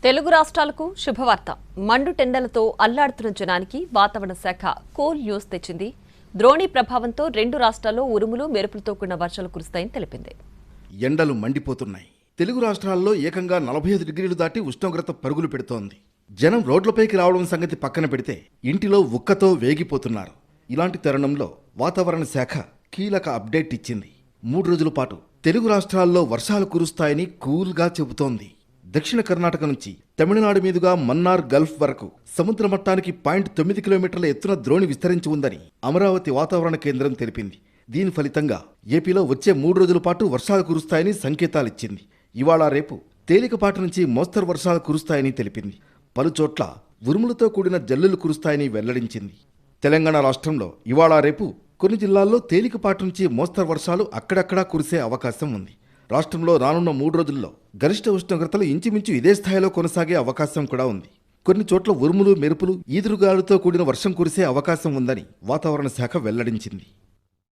తెలుగు రాష్ట్రాలకు శుభవార్త. మండు టెండలతో అల్లాడుతున్న జనానికి వాతావరణ శాఖ కూల్ న్యూస్ తెచ్చింది. ద్రోణి ప్రభావంతో రెండు రాష్ట్రాల్లో ఉరుములు మెరుపులతో కూడిన వర్షాలు కురుస్తాయని తెలిపింది. ఎండలు మండిపోతున్నాయి. తెలుగు రాష్ట్రాల్లో ఏకంగా 45 డిగ్రీలు దాటి ఉష్ణోగ్రత పరుగులు పెడుతోంది. జనం రోడ్లపైకి రావడం సంగతి పక్కన పెడితే ఇంటిలో ఉక్కతో వేగిపోతున్నారు. ఇలాంటి తరుణంలో వాతావరణ శాఖ కీలక అప్డేట్ ఇచ్చింది. 3 రోజుల పాటు తెలుగు రాష్ట్రాల్లో వర్షాలు కురుస్తాయని కూల్గా చెబుతోంది. దక్షిణ కర్ణాటక నుంచి తమిళనాడు మీదుగా మన్నార్ గల్ఫ్ వరకు సముద్ర మట్టానికి 0.9 కిలోమీటర్ల ఎత్తున ద్రోణి విస్తరించి ఉందని అమరావతి వాతావరణ కేంద్రం తెలిపింది. దీని ఫలితంగా ఏపీలో వచ్చే 3 రోజుల పాటు వర్షాలు కురుస్తాయని సంకేతాలిచ్చింది. ఇవాళ రేపు తేలికపాటి నుంచి మోస్తరు వర్షాలు కురుస్తాయని తెలిపింది. పలుచోట్ల ఉరుములతో కూడిన జల్లులు కురుస్తాయని వెల్లడించింది. తెలంగాణ రాష్ట్రంలో ఇవాళ రేపు కొన్ని జిల్లాల్లో తేలికపాటి నుంచి మోస్తరు వర్షాలు అక్కడక్కడా కురిసే అవకాశం ఉంది. రాష్ట్రంలో రానున్న 3 రోజుల్లో గరిష్ట ఉష్ణోగ్రతలు ఇంచుమించు ఇదే స్థాయిలో కొనసాగే అవకాశం కూడా ఉంది. కొన్ని చోట్ల ఉరుములు మెరుపులు ఈదురుగాలులతో కూడిన వర్షం కురిసే అవకాశం ఉందని వాతావరణ శాఖ వెల్లడించింది.